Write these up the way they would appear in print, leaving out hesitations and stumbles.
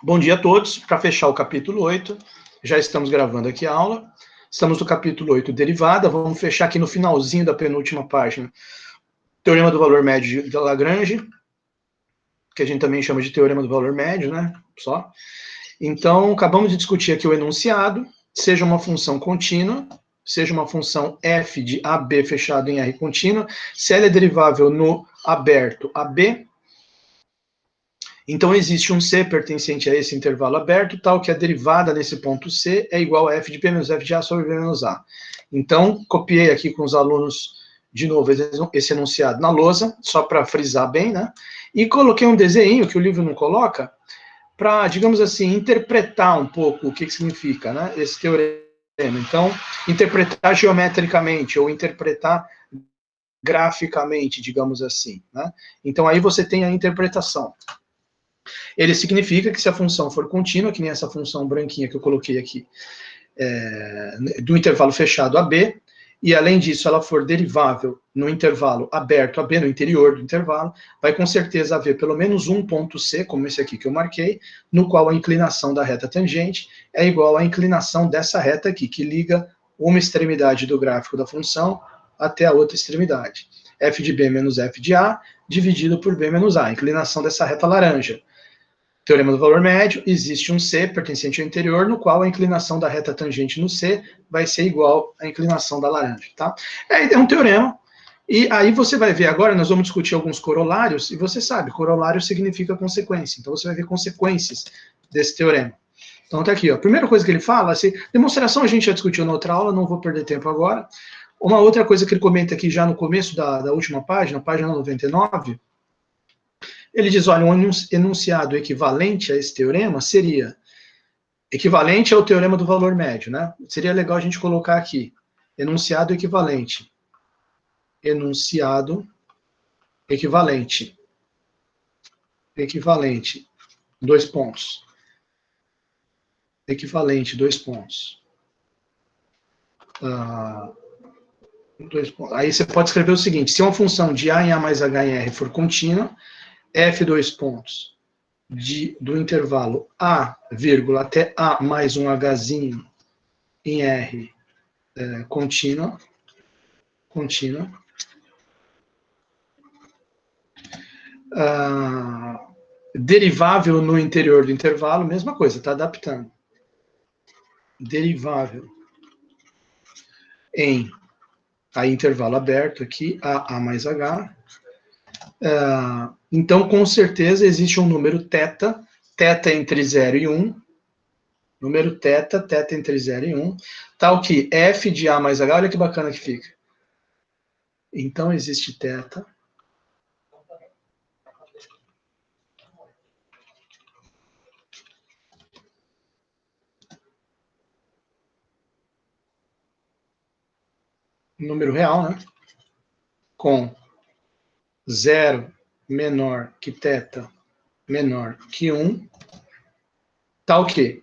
Bom dia a todos. Para fechar o capítulo 8, já estamos gravando aqui a aula. Estamos no capítulo 8, derivada. Vamos fechar aqui no finalzinho da penúltima página. Teorema do valor médio de Lagrange, que a gente também chama de teorema do valor médio, né? Só. Então, acabamos de discutir aqui o enunciado. Seja uma função contínua, seja uma função f de AB fechado em R contínua, se ela é derivável no aberto AB, então existe um C pertencente a esse intervalo aberto, tal que a derivada nesse ponto C é igual a f de P menos f de A sobre B menos A. Então, copiei aqui com os alunos, de novo, esse enunciado na lousa, só para frisar bem, né? E coloquei um desenho, que o livro não coloca, para, digamos assim, interpretar um pouco o que significa, né, esse teorema. Então, interpretar geometricamente, ou interpretar graficamente, digamos assim, né? Então, aí você tem a interpretação. Ele significa que se a função for contínua, que nem essa função branquinha que eu coloquei aqui, do intervalo fechado AB, e além disso ela for derivável no intervalo aberto AB, no interior do intervalo, vai com certeza haver pelo menos um ponto C, como esse aqui que eu marquei, no qual a inclinação da reta tangente é igual à inclinação dessa reta aqui, que liga uma extremidade do gráfico da função até a outra extremidade. F de B menos F de A, dividido por B menos A, a inclinação dessa reta laranja. Teorema do valor médio, existe um C pertencente ao interior, no qual a inclinação da reta tangente no C vai ser igual à inclinação da laranja, tá? É um teorema, e aí você vai ver agora, nós vamos discutir alguns corolários, e você sabe, corolário significa consequência, então você vai ver consequências desse teorema. Então tá aqui, ó, a primeira coisa que ele fala, assim, demonstração a gente já discutiu na outra aula, não vou perder tempo agora. Uma outra coisa que ele comenta aqui já no começo da última página, página 99, ele diz, olha, um enunciado equivalente a esse teorema seria equivalente ao teorema do valor médio, né? Seria legal a gente colocar aqui, enunciado equivalente. Enunciado equivalente. Equivalente. 2 pontos. Equivalente, 2 pontos. 2 pontos. Aí você pode escrever o seguinte, se uma função de A em A mais H em R for contínua, F 2 pontos do intervalo A, vírgula, até A mais um Hzinho em R contínua, derivável no interior do intervalo, mesma coisa, está adaptando. Derivável em intervalo aberto aqui, A mais H. Então, com certeza, existe um número θ entre 0 e 1, número θ entre 0 e 1, tal que f de A mais H, olha que bacana que fica. Então, existe θ. Número real, né? Com 0 menor que θ menor que 1, tal que.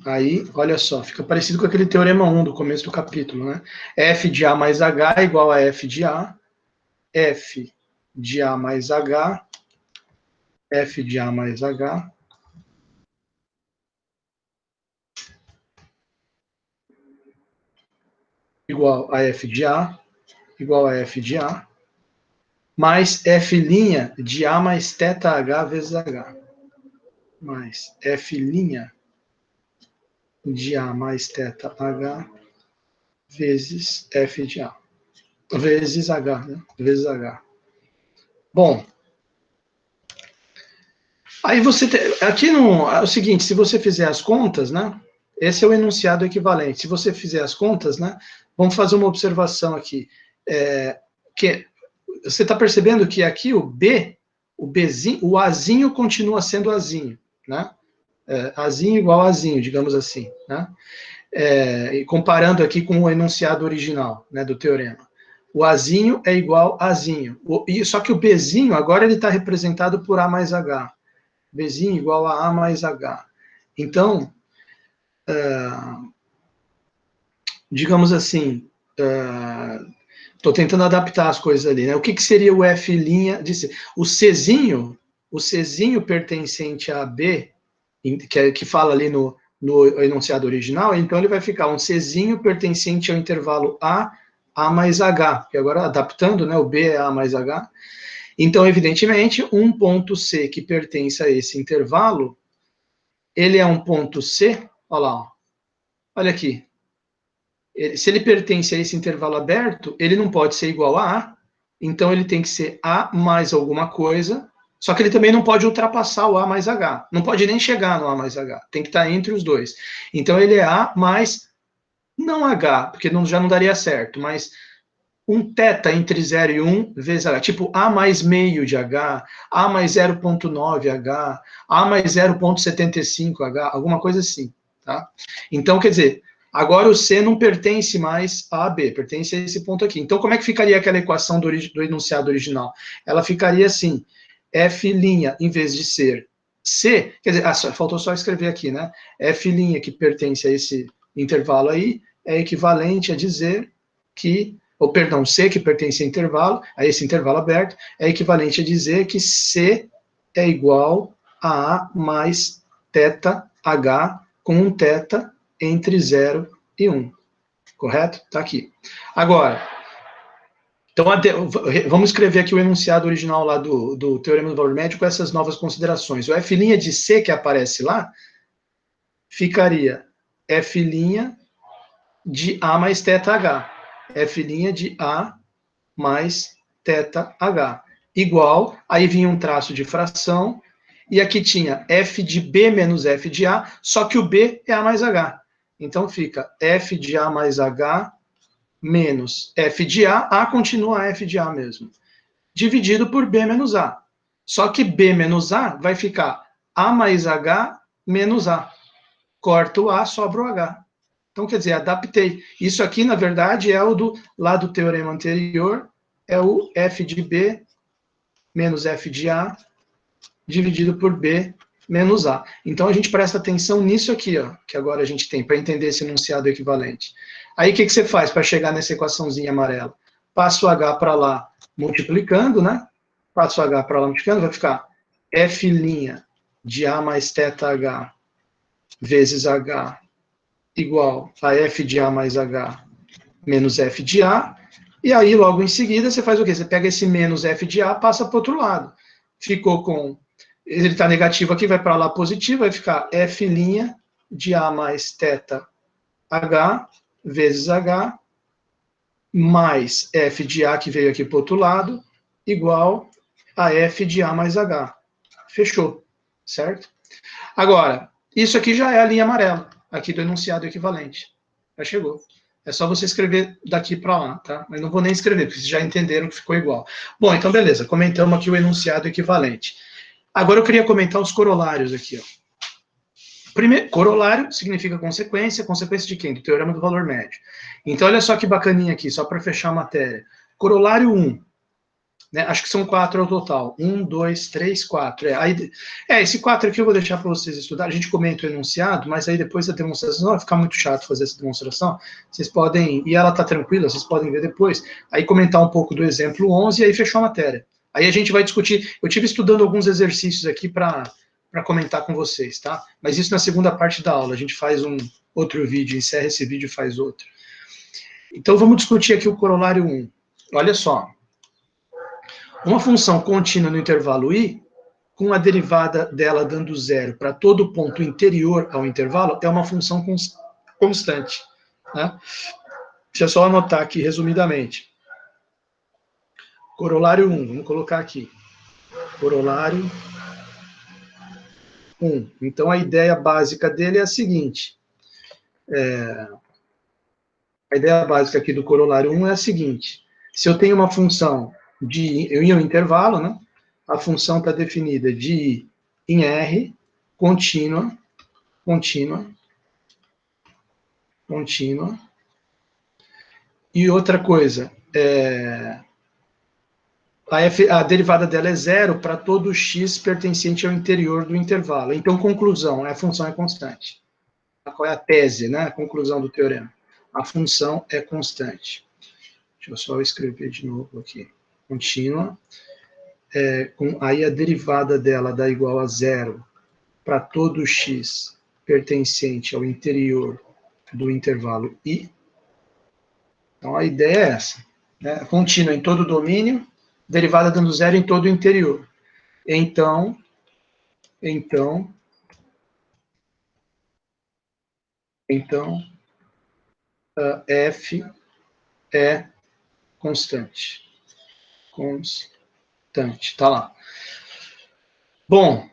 Aí, olha só, fica parecido com aquele teorema 1 do começo do capítulo, né? F de A mais H é igual a F de A, F de A mais H, F de A mais H, igual a F de A, igual a F de A, mais F' de A mais θH vezes H, mais F' de A mais θH vezes F de A, vezes H, né? Vezes H. Bom, aí você aqui é o seguinte, se você fizer as contas, né? Esse é o enunciado equivalente. Se você fizer as contas, né? Vamos fazer uma observação aqui. Que você está percebendo que aqui o Bzinho, o Azinho continua sendo Azinho, né? Azinho igual a Azinho, digamos assim, né? E comparando aqui com o enunciado original, né, do teorema. O Azinho é igual a Azinho. Só que o Bzinho agora ele está representado por A mais H. Bzinho igual a A mais H. Então, digamos assim, Estou tentando adaptar as coisas ali, né? O que seria o F' de C? O Czinho pertencente a B, que fala ali no enunciado original, então ele vai ficar um Czinho pertencente ao intervalo A mais H, que agora adaptando, né? O B é A mais H. Então, evidentemente, um ponto C que pertence a esse intervalo, ele é um ponto C, olha lá, ó. Olha aqui. Se ele pertence a esse intervalo aberto, ele não pode ser igual a A, então ele tem que ser A mais alguma coisa, só que ele também não pode ultrapassar o A mais H, não pode nem chegar no A mais H, tem que estar entre os dois. Então ele é A mais, não H, porque já não daria certo, mas um θ entre 0 e 1 vezes H, tipo A mais meio de H, A mais 0,9 H, A mais 0,75 H, alguma coisa assim, tá? Então, quer dizer, agora o C não pertence mais a B, pertence a esse ponto aqui. Então, como é que ficaria aquela equação do enunciado original? Ela ficaria assim, F', em vez de ser C, quer dizer, faltou só escrever aqui, né? F', que pertence a esse intervalo aí, é equivalente a dizer que, ou perdão, C, que pertence a esse intervalo aberto, é equivalente a dizer que C é igual a A mais θH com um θ entre 0 e 1. Correto? Está aqui. Agora, então, vamos escrever aqui o enunciado original lá do Teorema do Valor Médio com essas novas considerações. O F' de C que aparece lá, ficaria F' de A mais θH. F' de A mais θH. Igual, aí vinha um traço de fração, e aqui tinha F de B menos F de A, só que o B é A mais H. Então fica F de A mais H menos F de A continua F de A mesmo, dividido por B menos A. Só que B menos A vai ficar A mais H menos A. Corta o A, sobra o H. Então, quer dizer, adaptei. Isso aqui, na verdade, é o lá do teorema anterior, é o F de B menos F de A dividido por B menos A. Então, a gente presta atenção nisso aqui, ó, que agora a gente tem, para entender esse enunciado equivalente. Aí, o que você faz para chegar nessa equaçãozinha amarela? Passa o H para lá multiplicando, né? Passa o H para lá multiplicando, vai ficar F' de A mais θH vezes H igual a F de A mais H menos F de A, e aí, logo em seguida, você faz o quê? Você pega esse menos F de A, passa para o outro lado. Ficou com... Ele está negativo aqui, vai para lá positivo, vai ficar F' de A mais θH vezes H mais F de A, que veio aqui para o outro lado, igual a F de A mais H. Fechou, certo? Agora, isso aqui já é a linha amarela, aqui do enunciado equivalente. Já chegou. É só você escrever daqui para lá, tá? Mas não vou nem escrever, porque vocês já entenderam que ficou igual. Bom, então beleza, comentamos aqui o enunciado equivalente. Agora eu queria comentar os corolários aqui, ó. Primeiro, corolário significa consequência, consequência de quem? Do Teorema do Valor Médio. Então, olha só que bacaninha aqui, só para fechar a matéria. Corolário 1, né? Acho que são 4 ao total. 1, 2, 3, 4. Esse 4 aqui eu vou deixar para vocês estudar. A gente comenta o enunciado, mas aí depois da demonstração, não vai ficar muito chato fazer essa demonstração. Vocês podem, e ela está tranquila, vocês podem ver depois, aí comentar um pouco do exemplo 11 e aí fechou a matéria. Aí a gente vai discutir, eu tive estudando alguns exercícios aqui para comentar com vocês, tá? Mas isso na segunda parte da aula, a gente faz um outro vídeo, encerra esse vídeo e faz outro. Então vamos discutir aqui o corolário 1. Olha só. Uma função contínua no intervalo i, com a derivada dela dando zero para todo ponto interior ao intervalo, é uma função constante. Né? Deixa eu só anotar aqui resumidamente. Corolário 1, vamos colocar aqui. Corolário 1. Então, a ideia básica dele é a seguinte. A ideia básica aqui do corolário 1 é a seguinte. Se eu tenho uma função em um intervalo, né? A função está definida de I em R, contínua, e outra coisa, a derivada dela é zero para todo x pertencente ao interior do intervalo. Então, conclusão, a função é constante. Qual é a tese, né? A conclusão do teorema? A função é constante. Deixa eu só escrever de novo aqui. Contínua. Aí a derivada dela dá igual a zero para todo x pertencente ao interior do intervalo I. Então, a ideia é essa. Né? Contínua em todo o domínio, derivada dando zero em todo o interior. Então, f é constante. Constante, tá lá. Bom,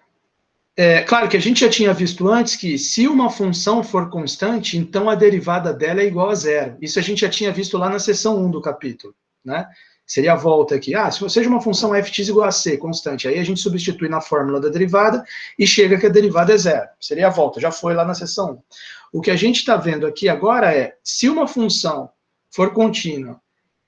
claro que a gente já tinha visto antes que se uma função for constante, então a derivada dela é igual a zero. Isso a gente já tinha visto lá na seção 1 do capítulo, né? Seria a volta aqui. Se seja uma função fx igual a c, constante, aí a gente substitui na fórmula da derivada e chega que a derivada é zero. Seria a volta, já foi lá na seção 1. O que a gente está vendo aqui agora é, se uma função for contínua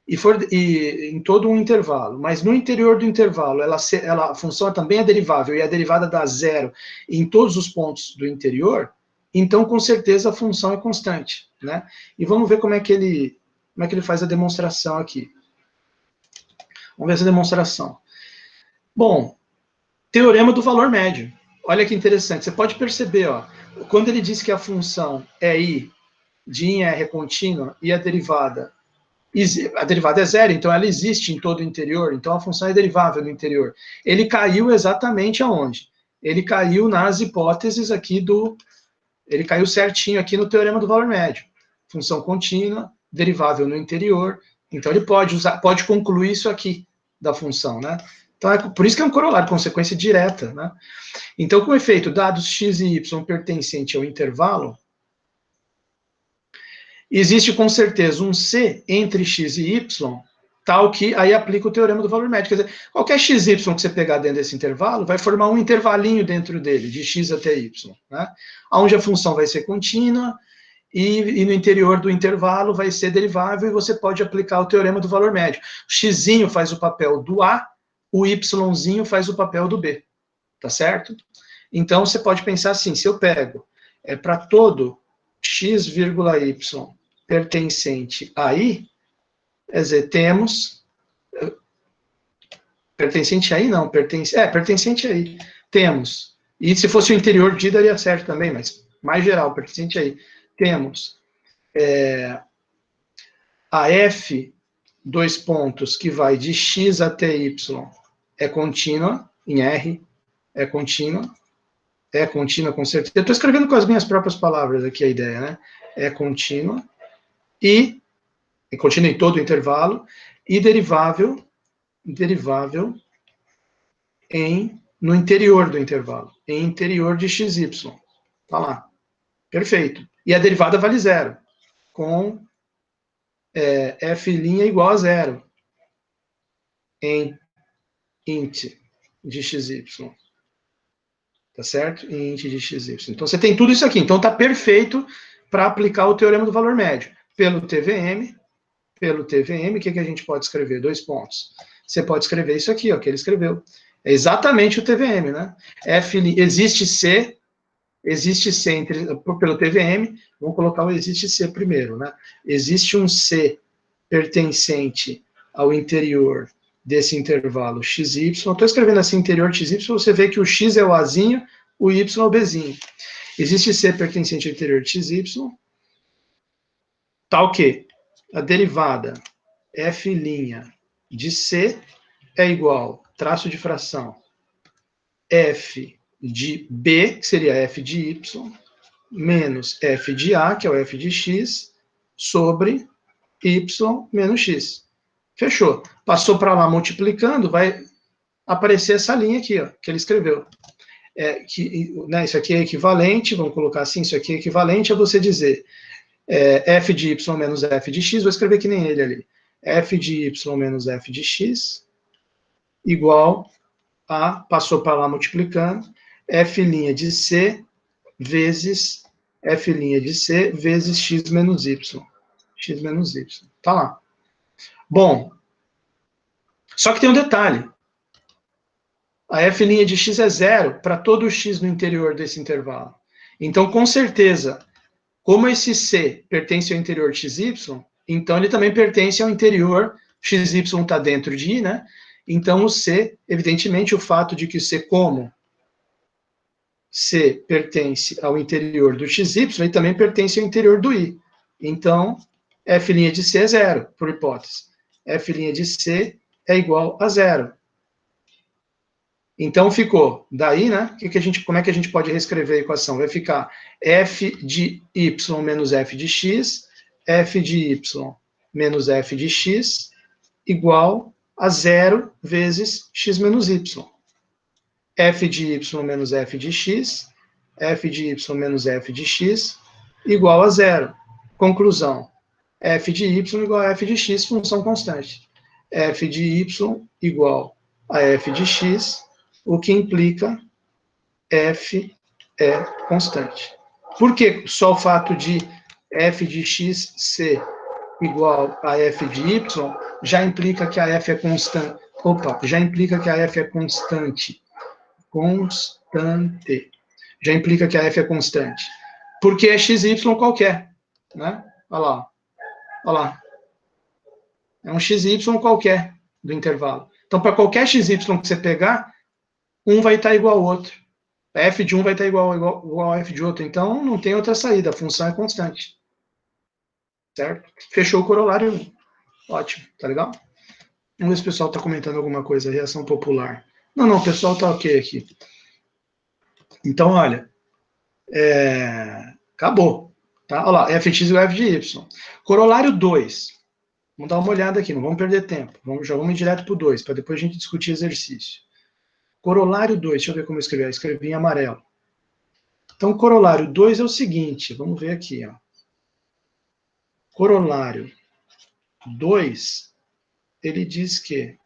e em todo um intervalo, mas no interior do intervalo a função também é derivável e a derivada dá zero em todos os pontos do interior, então com certeza a função é constante, né? E vamos ver como é que ele faz a demonstração aqui. Vamos ver essa demonstração. Bom, teorema do valor médio. Olha que interessante. Você pode perceber, ó, quando ele diz que a função é I de I em R é contínua e a derivada é zero, então ela existe em todo o interior, então a função é derivável no interior. Ele caiu exatamente aonde? Ele caiu nas hipóteses aqui ele caiu certinho aqui no teorema do valor médio. Função contínua, derivável no interior, então ele pode concluir isso aqui da função, né? Então, por isso que é um corolário, consequência direta, né? Então, com efeito, dados x e y pertencente ao intervalo, existe com certeza um C entre x e y, tal que aí aplica o teorema do valor médio. Quer dizer, qualquer xy que você pegar dentro desse intervalo vai formar um intervalinho dentro dele, de x até y, né? Onde a função vai ser contínua e no interior do intervalo vai ser derivável e você pode aplicar o teorema do valor médio. O xzinho faz o papel do A, o yzinho faz o papel do B, tá certo? Então, você pode pensar assim, se eu pego para todo x, y pertencente a I, quer dizer, temos... Pertencente a I, não, pertencente a I. Temos, e se fosse o interior de I, daria certo também, mas mais geral, pertencente a I. Temos a F, dois pontos, que vai de x até y, é contínua, em R, é contínua com certeza. Eu estou escrevendo com as minhas próprias palavras aqui a ideia, né? É contínua, e contínua em todo o intervalo, e derivável no interior do intervalo, em interior de xy. Tá lá. Perfeito. E a derivada vale zero, com f' igual a zero em int de xy. Tá certo? Em int de xy. Então, você tem tudo isso aqui. Então, tá perfeito para aplicar o teorema do valor médio. Pelo TVM, o que a gente pode escrever? Dois pontos. Você pode escrever isso aqui, ó, que ele escreveu. É exatamente o TVM, né? Existe C pelo TVM, vamos colocar o existe C primeiro, né? Existe um C pertencente ao interior desse intervalo xy. Estou escrevendo assim, interior xy, você vê que o x é o Azinho, o y é o Bzinho. Existe C pertencente ao interior de xy, tal que a derivada f' de C é igual, traço de fração, f de B, que seria f de y, menos f de A, que é o f de x, sobre y menos x. Fechou. Passou para lá multiplicando, vai aparecer essa linha aqui, ó, que ele escreveu. Isso aqui é equivalente, vamos colocar assim, isso aqui é equivalente a você dizer f de y menos f de x, vou escrever que nem ele ali. F de y menos f de x igual a, passou para lá multiplicando, f' de c vezes f' de c vezes x menos y. X menos y. Tá lá. Bom, só que tem um detalhe. A f' de x é zero para todo o x no interior desse intervalo. Então, com certeza, como esse C pertence ao interior de xy, Então, ele também pertence ao interior, xy está dentro de I, né? Então, o C, evidentemente, o fato de que o C, como C pertence ao interior do xy, ele também pertence ao interior do I. Então, f' de C é zero, por hipótese. F' de C é igual a zero. Então, ficou, daí, né, como é que a gente pode reescrever a equação? Vai ficar f de y menos f de x, f de y menos f de x, igual a zero vezes x menos y. F de y menos f de x, f de y menos f de x, igual a zero. Conclusão, f de y igual a f de x, função constante. F de y igual a f de x, o que implica f é constante. Por que só o fato de f de x ser igual a f de y já implica que a f é constante? Opa, já implica que a f é constante. Constante. Já implica que a f é constante. Porque é xy qualquer, né? Olha lá. Olha lá. É um xy qualquer do intervalo. Então, para qualquer xy que você pegar, um vai estar igual ao outro. F de um vai estar igual a f de outro. Então, não tem outra saída. A função é constante. Certo? Fechou o corolário 1. Ótimo. Tá legal? Vamos ver se o pessoal está comentando alguma coisa. Reação popular. Não, o pessoal está ok aqui. Então, olha. Acabou. Tá? Olha lá. Fx igual a f de y. Corolário 2. Vamos dar uma olhada aqui. Não vamos perder tempo. Já vamos ir direto para o 2, para depois a gente discutir exercício. Corolário 2, deixa eu ver como eu escrevi. Eu escrevi em amarelo. Então, corolário 2 é o seguinte, vamos ver aqui. Ó. Corolário 2, ele diz que...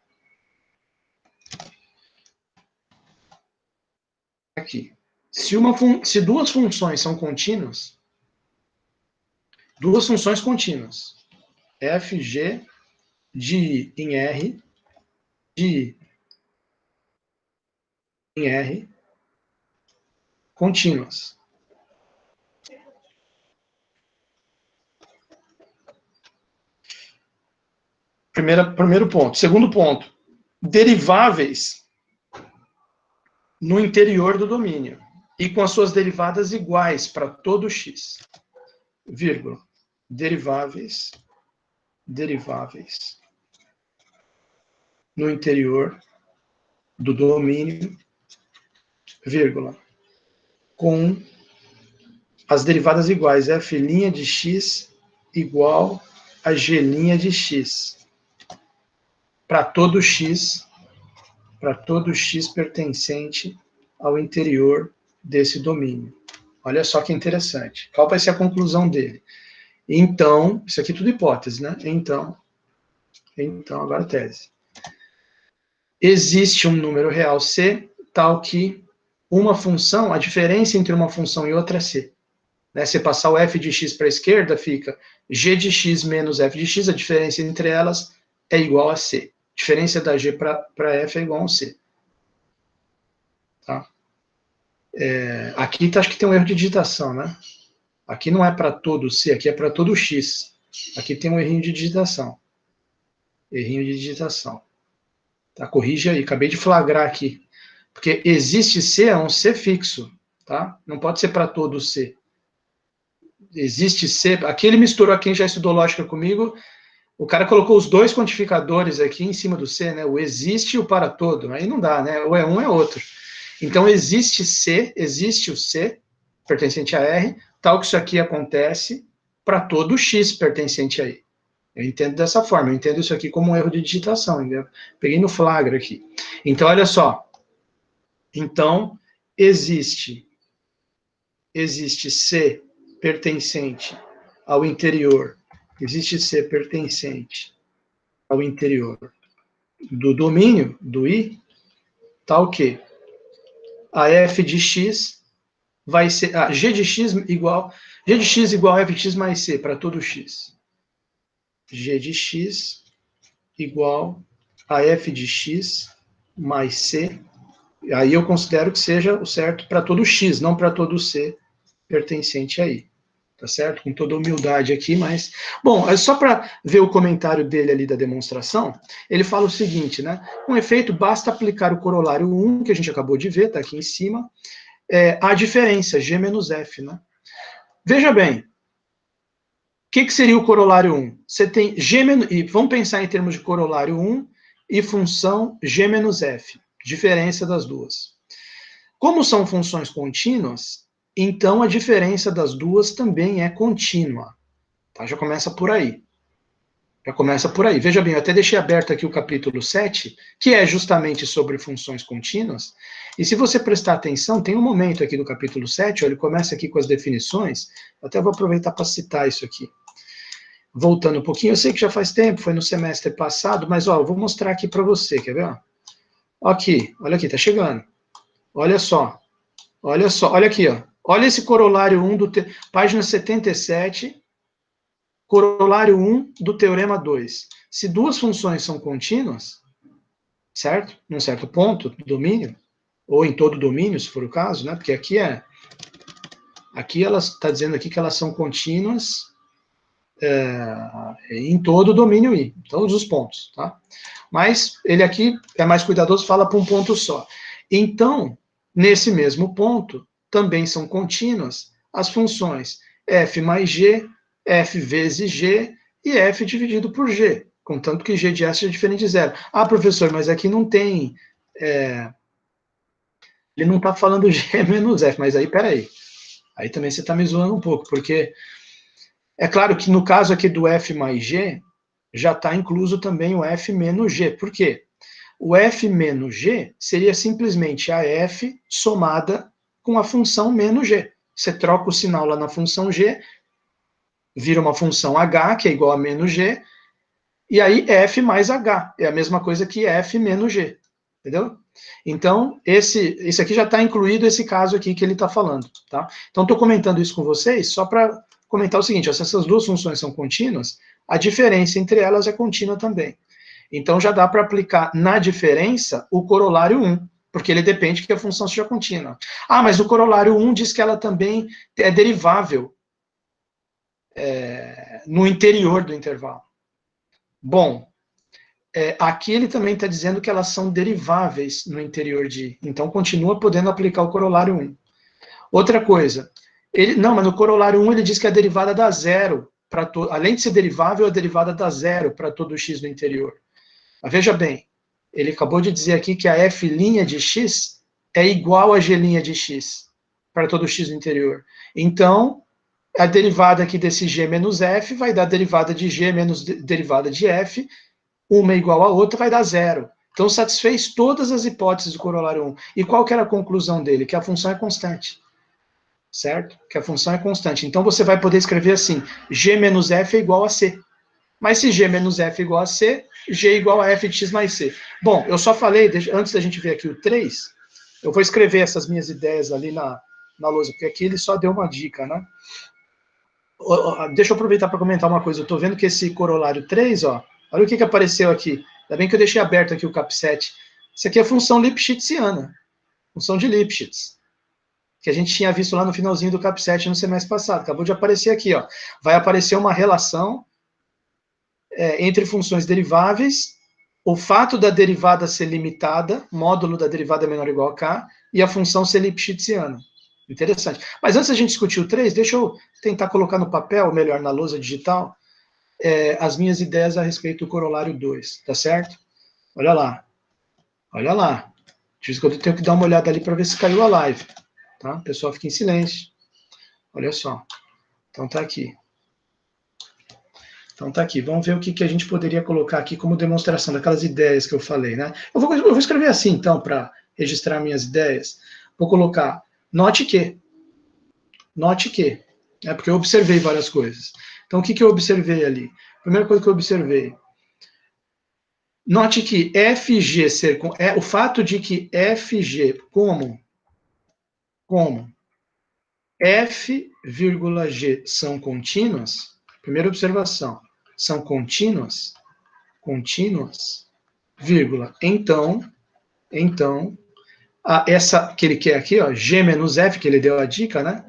Aqui. Se duas funções são contínuas, duas funções contínuas, fg de I em R, de I em R, contínuas. Primeiro ponto. Segundo ponto, deriváveis no interior do domínio e com as suas derivadas iguais para todo x, vírgula, deriváveis no interior do domínio, vírgula, com as derivadas iguais, f' de x igual a g' de x, para todo x pertencente ao interior desse domínio. Olha só que interessante. Qual vai ser a conclusão dele? Então, isso aqui é tudo hipótese, né? Então, agora a tese. Existe um número real C, tal que uma função, a diferença entre uma função e outra é C. Né? Se passar o f de x para a esquerda, fica g de x menos f de x, a diferença entre elas é igual a C. A diferença da g para f é igual a C. Tá? Aqui acho que tem um erro de digitação, né? Aqui não é para todo C, aqui é para todo x. Aqui tem um errinho de digitação. Errinho de digitação. Tá? Corrige aí, acabei de flagrar aqui. Porque existe C, é um C fixo. Tá? Não pode ser para todo C. Existe C. Aqui ele misturou, quem já estudou lógica comigo, o cara colocou os dois quantificadores aqui em cima do C, né? O existe e o para todo. Aí não dá, né? Ou é um, é outro. Então existe o C, pertencente a R, tal que isso aqui acontece para todo X pertencente a I. Eu entendo dessa forma, eu entendo isso aqui como um erro de digitação, entendeu? Peguei no flagra aqui. Então, olha só. Então, existe C pertencente ao interior, existe C pertencente ao interior do domínio, do I, tal que a f de x vai ser, g de x igual a f de x mais c para todo x. G de x igual a f de x mais c. Aí eu considero que seja o certo para todo x, não para todo c pertencente a I. tá certo? Com toda humildade aqui, mas... Bom, é só para ver o comentário dele ali da demonstração, ele fala o seguinte, né? Com efeito, basta aplicar o corolário 1, que a gente acabou de ver, tá aqui em cima, a diferença, G menos F, né? Veja bem, o que seria o corolário 1? Você tem G menos... E vamos pensar em termos de corolário 1 e função G menos F, diferença das duas. Como são funções contínuas, então a diferença das duas também é contínua. Tá? Já começa por aí. Já começa por aí. Veja bem, eu até deixei aberto aqui o capítulo 7, que é justamente sobre funções contínuas. E se você prestar atenção, tem um momento aqui do capítulo 7, ó, ele começa aqui com as definições. Eu até vou aproveitar para citar isso aqui. Voltando um pouquinho, eu sei que já faz tempo, foi no semestre passado, mas ó, eu vou mostrar aqui para você, quer ver? Ó? Aqui, olha aqui, tá chegando. Olha só. Olha só, olha aqui, ó. Olha esse corolário 1 página 77, corolário 1 do teorema 2. Se duas funções são contínuas, certo? Num certo ponto do domínio, ou em todo o domínio, se for o caso, né? Porque aqui ela está dizendo aqui que elas são contínuas em todo o domínio I, todos os pontos, tá? Mas ele aqui é mais cuidadoso, fala para um ponto só. Então, nesse mesmo ponto, também são contínuas as funções f mais g, f vezes g e f dividido por g, contanto que g de s seja diferente de zero. Ah, professor, mas aqui não tem... ele não está falando g menos f, mas aí, peraí. Aí também você está me zoando um pouco, porque é claro que no caso aqui do f mais g, já está incluso também o f menos g. Por quê? O f menos g seria simplesmente a f somada com a função menos g. Você troca o sinal lá na função g, vira uma função h, que é igual a menos g, e aí f mais h. É a mesma coisa que f menos g. Entendeu? Então, esse aqui já está incluído esse caso aqui que ele está falando. Tá? Então, estou comentando isso com vocês só para comentar o seguinte, ó, se essas duas funções são contínuas, a diferença entre elas é contínua também. Então, já dá para aplicar na diferença o corolário 1, porque ele depende que a função seja contínua. Ah, mas o corolário 1 diz que ela também é derivável no interior do intervalo. Bom, aqui ele também está dizendo que elas são deriváveis no interior de I. Então, continua podendo aplicar o corolário 1. Outra coisa, não, mas no corolário 1 ele diz que a derivada dá zero, além de ser derivável, a derivada dá zero para todo x no interior. Mas veja bem, ele acabou de dizer aqui que a f' de x é igual a g' de x para todo x no interior. Então, a derivada aqui desse g menos f vai dar derivada de g menos derivada de f, uma é igual a outra, vai dar zero. Então, satisfez todas as hipóteses do corolário 1. E qual que era a conclusão dele? Que a função é constante. Certo? Que a função é constante. Então, você vai poder escrever assim, g menos f é igual a c. Mas se g menos f é igual a c, g é igual a f de x mais c. Bom, eu só falei, antes da gente ver aqui o 3, eu vou escrever essas minhas ideias ali na lousa, porque aqui ele só deu uma dica, né? Deixa eu aproveitar para comentar uma coisa. Eu estou vendo que esse corolário 3, ó, olha o que apareceu aqui. Ainda bem que eu deixei aberto aqui o CAP7. Isso aqui é função Lipschitziana. Função de Lipschitz. Que a gente tinha visto lá no finalzinho do CAP7 no semestre passado. Acabou de aparecer aqui, ó. Vai aparecer uma relação entre funções deriváveis, o fato da derivada ser limitada, módulo da derivada menor ou igual a k, e a função ser Lipschitziana. Interessante. Mas antes da gente discutir o 3, deixa eu tentar colocar no papel, ou melhor, na lousa digital, as minhas ideias a respeito do corolário 2, tá certo? Olha lá. Olha lá. De vez em quando eu tenho que dar uma olhada ali para ver se caiu a live. Tá? O pessoal fica em silêncio. Olha só. Então tá aqui. Então tá aqui. Vamos ver o que a gente poderia colocar aqui como demonstração daquelas ideias que eu falei, né? Eu vou escrever assim, então, para registrar minhas ideias. Vou colocar note que, porque eu observei várias coisas. Então, o que eu observei ali? Primeira coisa que eu observei, note que FG ser, o fato de que FG como F, G são contínuas, primeira observação, são contínuas, vírgula, então, essa que ele quer aqui, ó, G menos F, que ele deu a dica, né?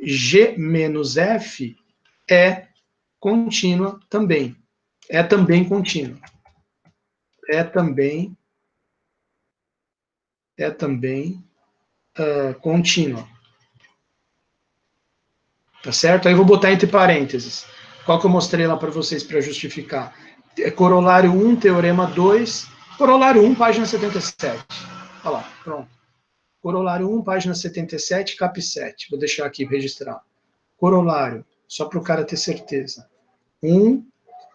G menos F é contínua também. É também contínua. É também contínua. Tá certo? Aí eu vou botar entre parênteses. Qual que eu mostrei lá para vocês para justificar? Corolário 1, teorema 2, corolário 1, página 77. Olha lá, pronto. Corolário 1, página 77, cap 7. Vou deixar aqui registrar. Corolário, só para o cara ter certeza. 1,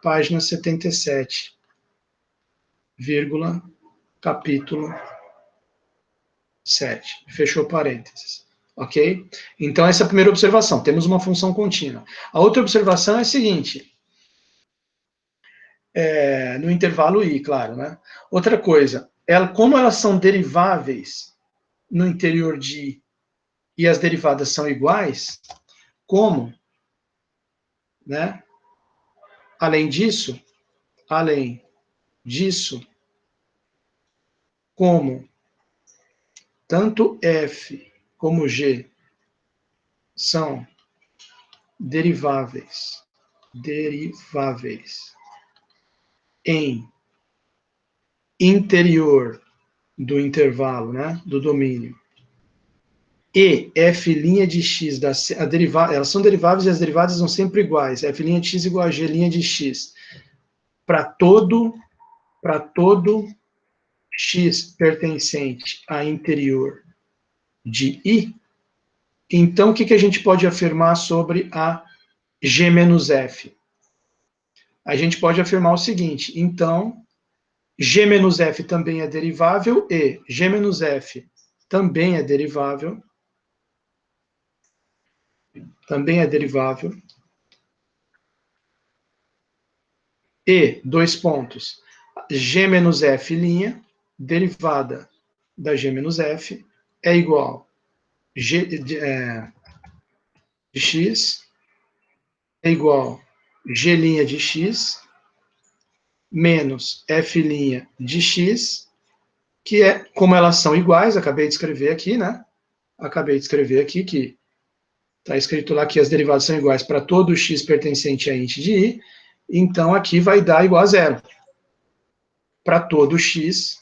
página 77, vírgula, capítulo 7. Fechou parênteses. Ok? Então, essa é a primeira observação. Temos uma função contínua. A outra observação é a seguinte. No intervalo I, claro, né? Outra coisa, como elas são deriváveis no interior de I e as derivadas são iguais, como, né? Além disso, como tanto F como G são deriváveis em interior do intervalo, né, do domínio, e f' de x, elas são deriváveis e as derivadas são sempre iguais, f' de x igual a g' de x, para todo x pertencente a interior de I, então o que a gente pode afirmar sobre a G menos F? A gente pode afirmar o seguinte, então, G menos F também é derivável e G menos F também é derivável, e, dois pontos, G menos F', derivada da G menos F, é igual G de x é igual G' de x menos F' de x, que é, como elas são iguais, acabei de escrever aqui, né? Que está escrito lá que as derivadas são iguais para todo x pertencente a int de I, então aqui vai dar igual a zero. Para todo x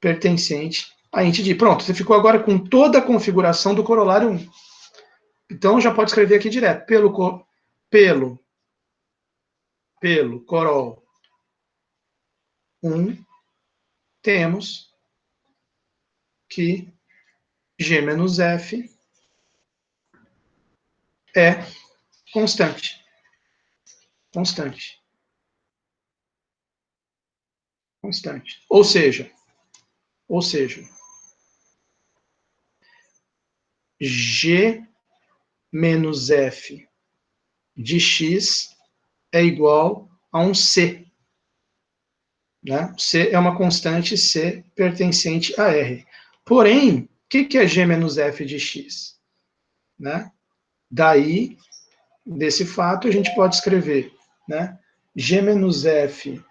pertencente a int de I. Pronto, você ficou agora com toda a configuração do corolário 1. Então já pode escrever aqui direto. Pelo corol 1, temos que G menos F é constante. Ou seja, G menos F de x é igual a um C. Né? C é uma constante C pertencente a R. Porém, o que é G menos F de x? Né? Daí, desse fato, a gente pode escrever, né? G menos F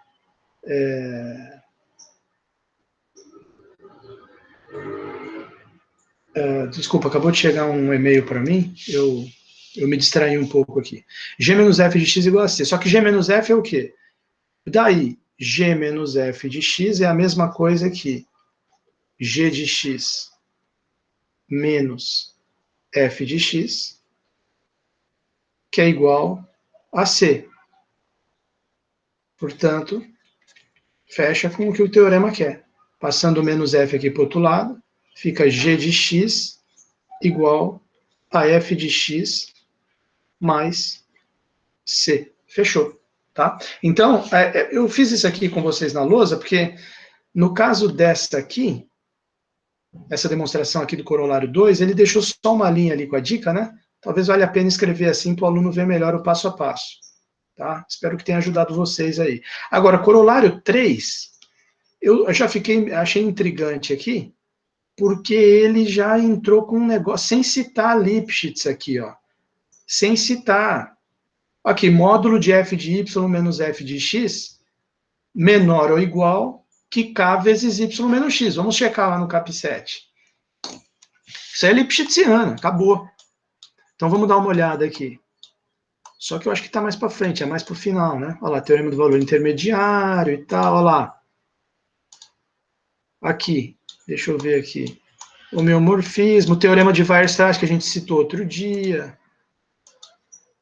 desculpa, acabou de chegar um e-mail para mim, eu me distraí um pouco aqui. G menos F de x igual a C. Só que G menos F é o quê? Daí, G menos F de x é a mesma coisa que G de x menos F de x, que é igual a C. Portanto, fecha com o que o teorema quer. Passando o menos F aqui para o outro lado, fica G de x igual a F de x mais C. Fechou. Tá? Então, eu fiz isso aqui com vocês na lousa, porque no caso desta aqui, essa demonstração aqui do corolário 2, ele deixou só uma linha ali com a dica, né? Talvez valha a pena escrever assim para o aluno ver melhor o passo a passo. Tá? Espero que tenha ajudado vocês aí. Agora, corolário 3, eu já achei intrigante aqui, porque ele já entrou com um negócio, sem citar Lipschitz aqui, ó. Sem citar. Aqui, módulo de f de y menos f de x menor ou igual que k vezes y menos x. Vamos checar lá no cap 7. Isso é Lipschitziana, acabou. Então, vamos dar uma olhada aqui. Só que eu acho que está mais para frente, é mais para o final, né? Olha lá, teorema do valor intermediário e tal, olha lá. Aqui, deixa eu ver aqui. Homeomorfismo, teorema de Weierstrass, que a gente citou outro dia.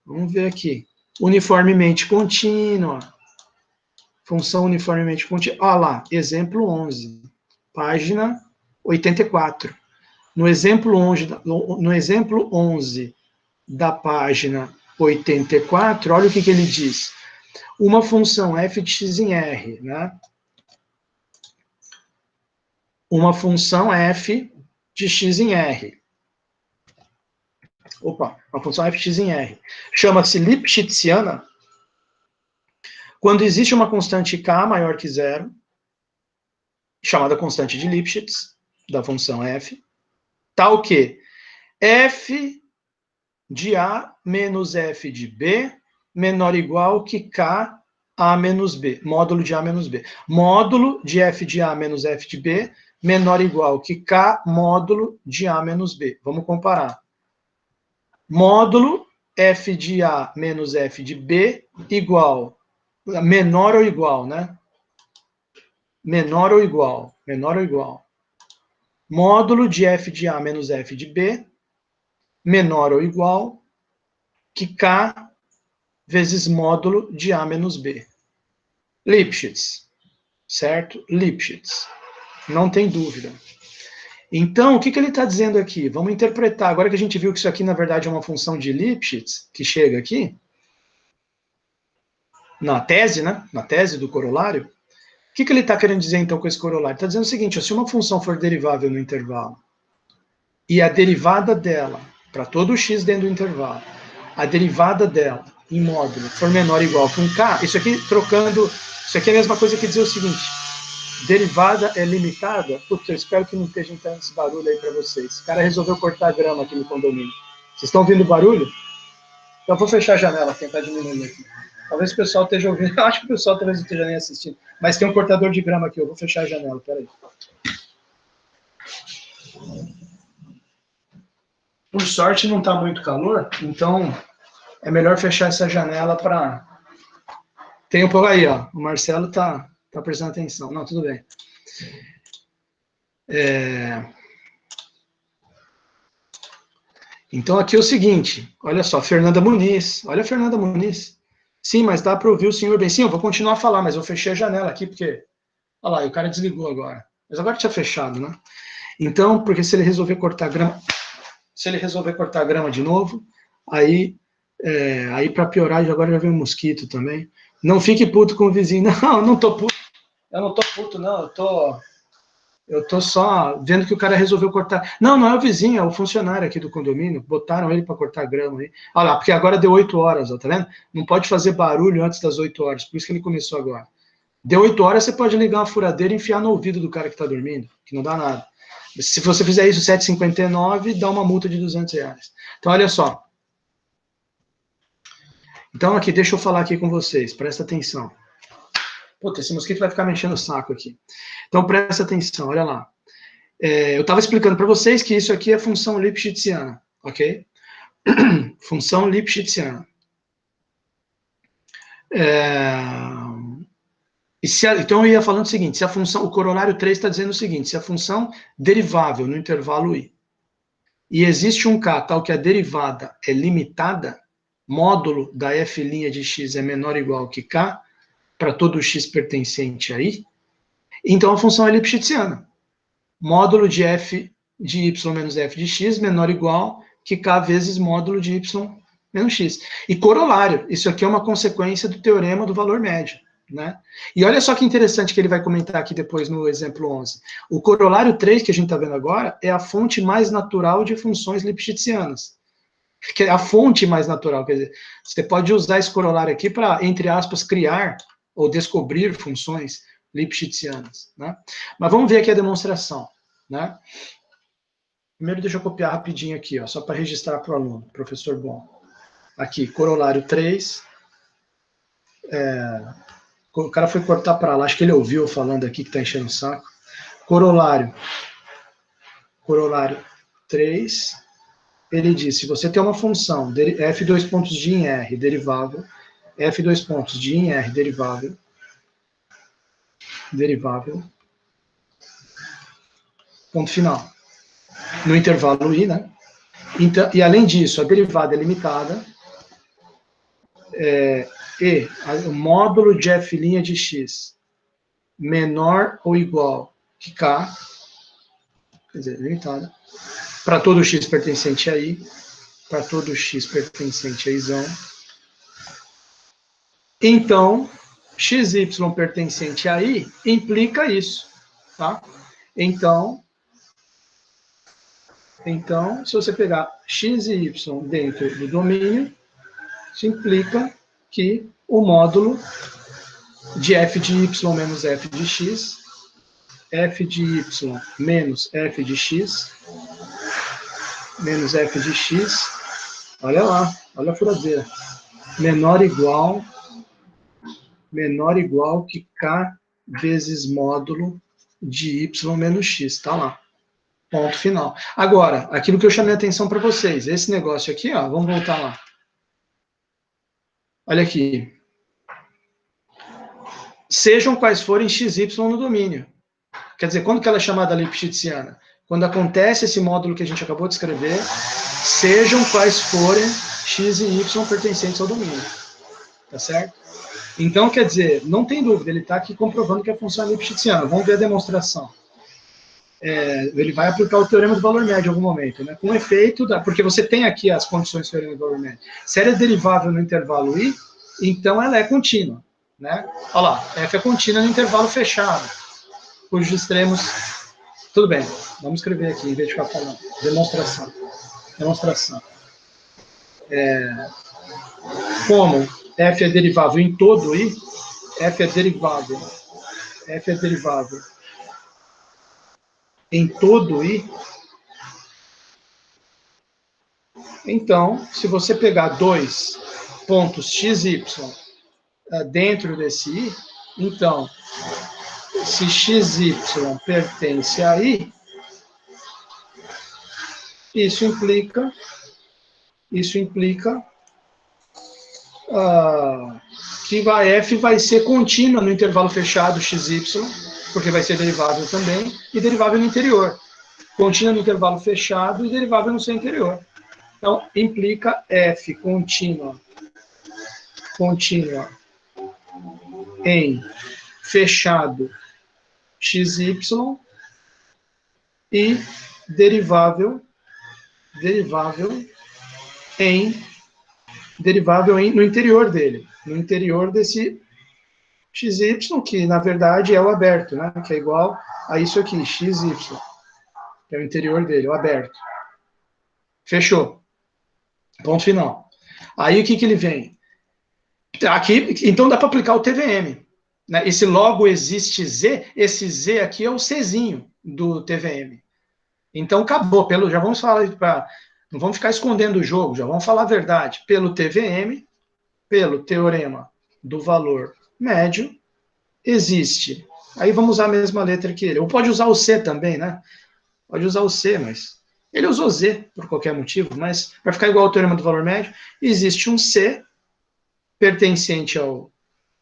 Vamos ver aqui. Uniformemente contínua. Função uniformemente contínua. Olha lá, exemplo 11, página 84. No exemplo 11 da página 84, olha o que ele diz. Uma função f de x em R, né? Uma função f de x em R. Opa, uma função f de x em R. Chama-se Lipschitziana quando existe uma constante k maior que zero, chamada constante de Lipschitz, da função f, tal que f de A menos f de B menor ou igual que k A menos B, módulo de A menos B. Módulo de f de A menos f de B menor ou igual que k módulo de A menos B. Vamos comparar. Módulo f de A menos f de B igual, menor ou igual, né? Menor ou igual, menor ou igual. Módulo de f de A menos f de B menor ou igual que k vezes módulo de A menos B. Lipschitz, certo? Lipschitz, não tem dúvida. Então, o que ele está dizendo aqui? Vamos interpretar, agora que a gente viu que isso aqui, na verdade, é uma função de Lipschitz, que chega aqui, na tese, né? Na tese do corolário, o que ele está querendo dizer, então, com esse corolário? Ele está dizendo o seguinte, se uma função for derivável no intervalo, e a derivada dela, para todo x dentro do intervalo, a derivada dela, em módulo, for menor ou igual que um k, isso aqui trocando, isso aqui é a mesma coisa que dizer o seguinte, derivada é limitada, putz, eu espero que não esteja entrando esse barulho aí para vocês. O cara resolveu cortar a grama aqui no condomínio. Vocês estão ouvindo barulho? Então eu vou fechar a janela, tentar diminuir aqui. Talvez o pessoal esteja ouvindo, eu acho que o pessoal talvez não esteja nem assistindo, mas tem um cortador de grama aqui, eu vou fechar a janela, peraí. Por sorte não está muito calor, então é melhor fechar essa janela para... Tem um pouco aí, ó, o Marcelo tá prestando atenção. Não, tudo bem. Então aqui é o seguinte, olha só, Fernanda Muniz, olha a Fernanda Muniz. Sim, mas dá para ouvir o senhor bem. Sim, eu vou continuar a falar, mas eu fechei a janela aqui, porque... Olha lá, o cara desligou agora. Mas agora tinha fechado, né? Então, porque se ele resolver cortar grama... Se ele resolver cortar grama de novo, aí para piorar, agora já veio um mosquito também. Não fique puto com o vizinho. Não, eu não tô puto. Eu não tô puto, não. Eu tô só vendo que o cara resolveu cortar. Não, não é o vizinho, é o funcionário aqui do condomínio. Botaram ele para cortar grama aí. Olha lá, porque agora deu 8 horas, ó, tá vendo? Não pode fazer barulho antes das 8 horas, por isso que ele começou agora. Deu 8 horas, você pode ligar uma furadeira e enfiar no ouvido do cara que tá dormindo, que não dá nada. Se você fizer isso 7h59, dá uma multa de R$200. Então, olha só. Então, aqui, deixa eu falar aqui com vocês, presta atenção. Puta, esse mosquito vai ficar me enchendo o saco aqui. Então, presta atenção, olha lá. Eu estava explicando para vocês que isso aqui é função Lipschitziana, ok? Função Lipschitziana. Então, eu ia falando o seguinte, se a função, o corolário 3 está dizendo o seguinte, se a função derivável no intervalo i, e existe um k tal que a derivada é limitada, módulo da f' de x é menor ou igual que k, para todo x pertencente a i, então a função é Lipschitziana. Módulo de f de y menos f de x menor ou igual que k vezes módulo de y menos x. E corolário, isso aqui é uma consequência do teorema do valor médio. Né? E olha só que interessante que ele vai comentar aqui depois no exemplo 11. O corolário 3, que a gente está vendo agora, é a fonte mais natural de funções lipschitzianas. Que é a fonte mais natural, quer dizer, você pode usar esse corolário aqui para, entre aspas, criar ou descobrir funções lipschitzianas. Né? Mas vamos ver aqui a demonstração. Né? Primeiro deixa eu copiar rapidinho aqui, ó, só para registrar para o aluno, professor bom. Aqui, corolário 3. O cara foi cortar para lá, acho que ele ouviu falando aqui que está enchendo o saco. Corolário 3, ele diz, se você tem uma função, f dois pontos de em R, derivável, f dois pontos de em R, derivável, ponto final, no intervalo I, né? Então, e além disso, a derivada é limitada, e o módulo de f' de x menor ou igual que k, quer dizer, limitada, para todo x pertencente a I, para todo x pertencente a Izão. Então, xy pertencente a I implica isso, tá? Então, se você pegar x e y dentro do domínio, isso implica que o módulo de f de y menos f de x, f de y menos f de x, menos f de x, olha lá, olha a furadeira, menor igual que k vezes módulo de y menos x, tá lá. Ponto final. Agora, aquilo que eu chamei a atenção para vocês, esse negócio aqui, ó, vamos voltar lá. Olha aqui. Sejam quais forem xy no domínio. Quer dizer, quando que ela é chamada Lipschitziana? Quando acontece esse módulo que a gente acabou de escrever, sejam quais forem x e y pertencentes ao domínio. Tá certo? Então, quer dizer, não tem dúvida, ele está aqui comprovando que a função é Lipschitziana. Vamos ver a demonstração. Ele vai aplicar o teorema do valor médio em algum momento, né? Com efeito, porque você tem aqui as condições do teorema do valor médio. Se ela é derivável no intervalo I, então ela é contínua, né? Olha lá, f é contínua no intervalo fechado, cujos extremos... Tudo bem, vamos escrever aqui, em vez de ficar falando. Demonstração. Como f é derivável em todo I, f é derivável em todo I, então, se você pegar dois pontos x e y dentro desse I, então, se xy pertence a I, isso implica que a f vai ser contínua no intervalo fechado xy, porque vai ser derivável também, e derivável no interior. Contínua no intervalo fechado e derivável no seu interior. Então, implica f contínua em fechado xy e derivável no interior dele, no interior desse xy, que na verdade é o aberto, né? Que é igual a isso aqui, xy, que é o interior dele, o aberto. Fechou. Ponto final. Aí o que ele vem? Aqui, então dá para aplicar o TVM. Né? Esse logo existe Z, esse Z aqui é o Czinho do TVM. Então acabou, já vamos falar não vamos ficar escondendo o jogo, já vamos falar a verdade. Pelo TVM, pelo teorema do valor médio, existe. Aí vamos usar a mesma letra que ele. Ou pode usar o C também, né? Pode usar o C, mas ele usou Z por qualquer motivo, mas vai ficar igual ao teorema do valor médio. Existe um C pertencente ao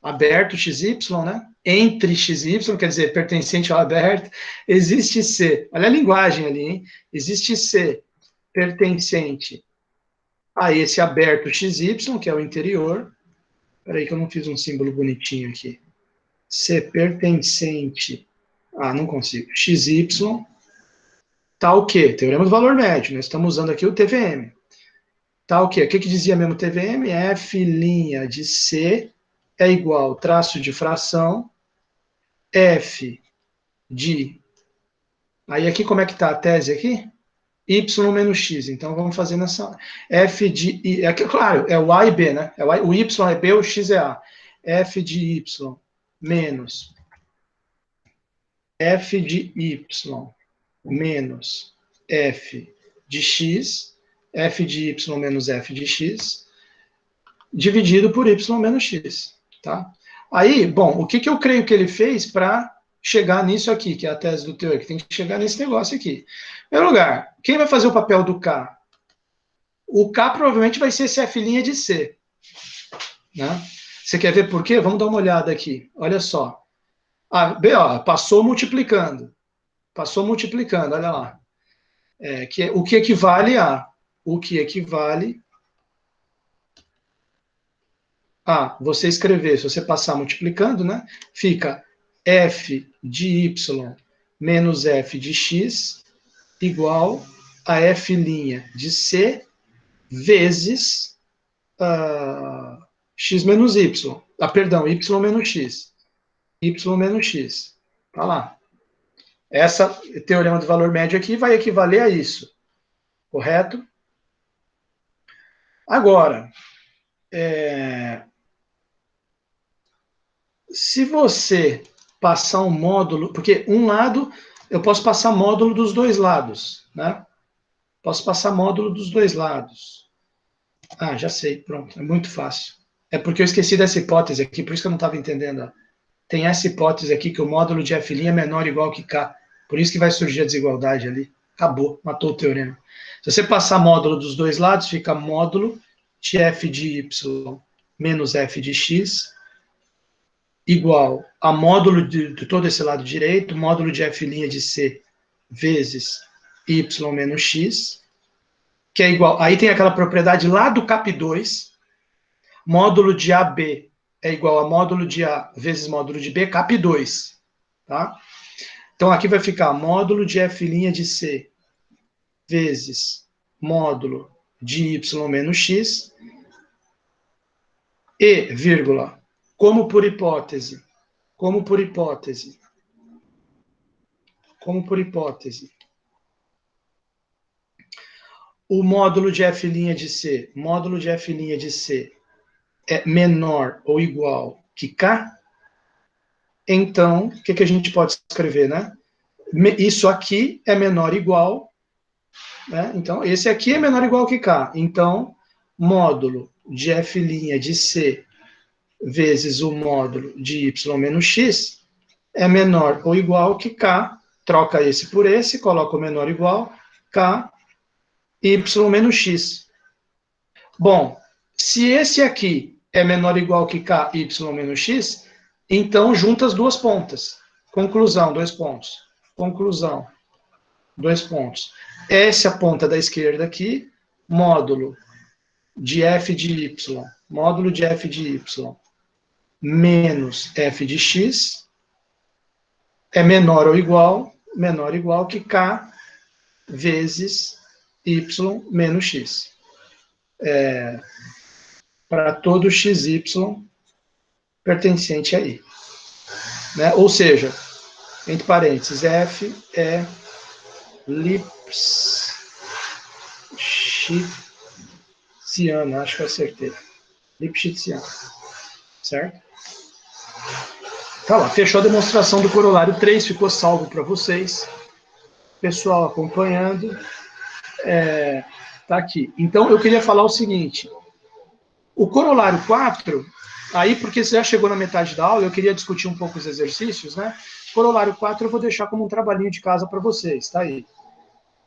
aberto XY, né? Entre XY, quer dizer, pertencente ao aberto, existe C. Olha a linguagem ali, hein? Existe C pertencente a esse aberto XY, que é o interior. Espera aí que eu não fiz um símbolo bonitinho aqui. C pertencente não consigo. XY, tá o quê? Teorema do valor médio. Nós estamos usando aqui o TVM. Tá o quê? O que dizia mesmo o TVM? F' de C é igual traço de fração, F de... Aí aqui como é que está a tese aqui? Y menos X. Então vamos fazer nessa... F de... Claro, é o A e B, né? O Y é B, o X é A. F de Y menos F de Y menos F de X, F de Y menos F de X, dividido por Y menos X, tá? Aí, bom, o que eu creio que ele fez para chegar nisso aqui, que é a tese do teor, que tem que chegar nesse negócio aqui. Em primeiro lugar, quem vai fazer o papel do K? O K provavelmente vai ser esse F' de C. Né? Você quer ver por quê? Vamos dar uma olhada aqui. Olha só. B, ó, passou multiplicando. Passou multiplicando, olha lá. O que equivale a... O que equivale a você escrever, se você passar multiplicando, né? Fica f de y menos f de x igual a f' de c vezes x menos y. Perdão, y menos x. Y menos x. Tá lá. Essa teorema do valor médio aqui vai equivaler a isso. Correto? Agora, se você passar um módulo, porque um lado, eu posso passar módulo dos dois lados, né? Posso passar módulo dos dois lados. Ah, já sei, pronto, é muito fácil. É porque eu esqueci dessa hipótese aqui, por isso que eu não estava entendendo. Tem essa hipótese aqui que o módulo de f' é menor ou igual que k. Por isso que vai surgir a desigualdade ali. Acabou, matou o teorema. Se você passar módulo dos dois lados, fica módulo de f de y menos f de x igual a módulo de todo esse lado direito, módulo de f' de c vezes y menos x, que é igual... Aí tem aquela propriedade lá do cap2, módulo de AB é igual a módulo de A vezes módulo de B, cap2. Tá? Então, aqui vai ficar módulo de f' de c vezes módulo de y menos x e, vírgula, como por hipótese, o módulo de f' de c é menor ou igual que k, então, o que a gente pode escrever, né? Isso aqui é menor ou igual, né? Então, esse aqui é menor ou igual que k. Então, módulo de f' de c vezes o módulo de y menos x é menor ou igual que k, troca esse por esse, coloca o menor ou igual, k, y menos x. Bom, se esse aqui é menor ou igual que k, y menos x, então junta as duas pontas. Conclusão, dois pontos. Conclusão, dois pontos. Essa é a ponta da esquerda aqui, módulo de f de y, módulo de f de y menos f de x é menor ou igual que k vezes y menos x. Para todo xy pertencente a i. Né? Ou seja, entre parênteses, f é Lipschitziana, acho que eu acertei. Lipschitziana. Certo? Tá lá, fechou a demonstração do corolário 3, ficou salvo para vocês. Pessoal acompanhando. Tá aqui. Então, eu queria falar o seguinte. O corolário 4, aí, porque você já chegou na metade da aula, eu queria discutir um pouco os exercícios, né? Corolário 4 eu vou deixar como um trabalhinho de casa para vocês, tá aí.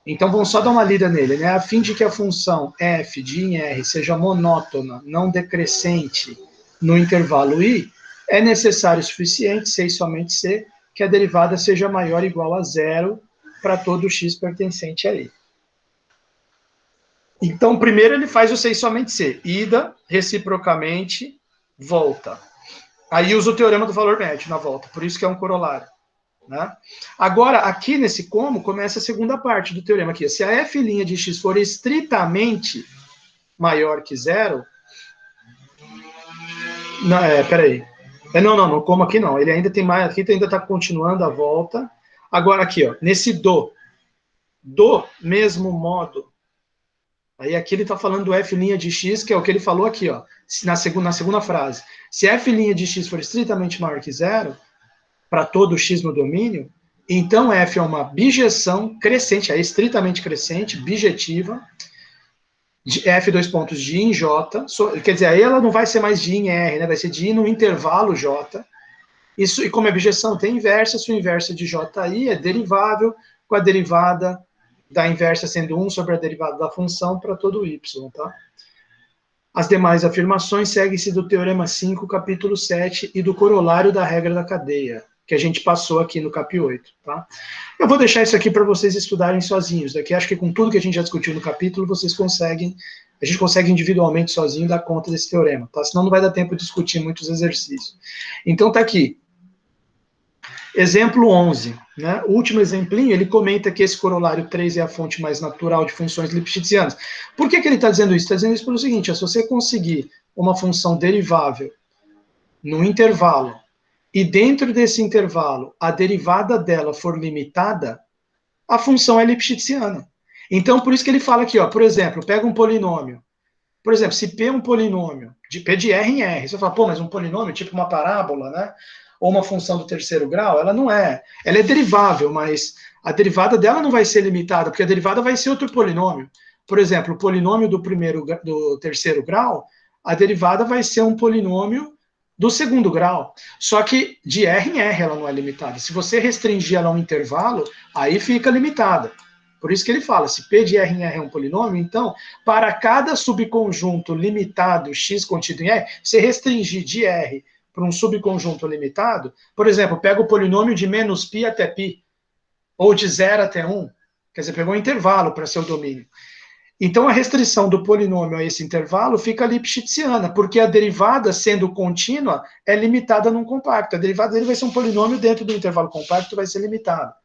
Então, vamos só dar uma lida nele, né? A fim de que a função f de em R seja monótona, não decrescente, no intervalo i, é necessário o suficiente, C e somente C, que a derivada seja maior ou igual a zero para todo x pertencente a i. Então, primeiro ele faz o C e somente C. Ida, reciprocamente, volta. Aí usa o teorema do valor médio na volta, por isso que é um corolário. Né? Agora, aqui nesse como, começa a segunda parte do teorema aqui. Se a f' de x for estritamente maior que zero... Não, peraí. Não, como aqui não. Ele ainda tem mais, aqui ainda está continuando a volta. Agora aqui, ó, nesse do mesmo modo, aí aqui ele está falando do f' de x, que é o que ele falou aqui, ó, na segunda frase. Se f' de x for estritamente maior que zero, para todo x no domínio, então f é uma bijeção crescente, é estritamente crescente, bijetiva, de f dois pontos de i em j, quer dizer, aí ela não vai ser mais de i em r, né, vai ser de i no intervalo j. Isso, e como é bijeção, tem inversa, sua inversa de ji é derivável com a derivada da inversa sendo 1 sobre a derivada da função para todo y, tá? As demais afirmações seguem-se do Teorema 5, capítulo 7, e do corolário da regra da cadeia, que a gente passou aqui no cap 8, tá? Eu vou deixar isso aqui para vocês estudarem sozinhos. Daqui acho que com tudo que a gente já discutiu no capítulo, a gente consegue individualmente sozinho dar conta desse teorema, tá? Senão não vai dar tempo de discutir muitos exercícios. Então tá aqui. Exemplo 11, né? O último exemplinho, ele comenta que esse corolário 3 é a fonte mais natural de funções lipschitzianas. Por que ele está dizendo isso? Está dizendo isso pelo seguinte, se você conseguir uma função derivável no intervalo, e dentro desse intervalo a derivada dela for limitada, a função é lipschitziana. Então, por isso que ele fala aqui, ó, por exemplo, pega um polinômio. Por exemplo, se P é um polinômio, de P de R em R, você fala, pô, mas um polinômio, tipo uma parábola, né? Ou uma função do terceiro grau, ela não é. Ela é derivável, mas a derivada dela não vai ser limitada, porque a derivada vai ser outro polinômio. Por exemplo, o polinômio do terceiro grau, a derivada vai ser um polinômio do segundo grau. Só que de R em R ela não é limitada. Se você restringir ela a um intervalo, aí fica limitada. Por isso que ele fala, se P de R em R é um polinômio, então, para cada subconjunto limitado x contido em R, você restringir de R para um subconjunto limitado, por exemplo, pega o polinômio de menos π até π, ou de 0 até 1, quer dizer, pegou um intervalo para seu domínio. Então, a restrição do polinômio a esse intervalo fica lipschitziana, porque a derivada, sendo contínua, é limitada num compacto. A derivada dele vai ser um polinômio dentro do intervalo compacto, vai ser limitada.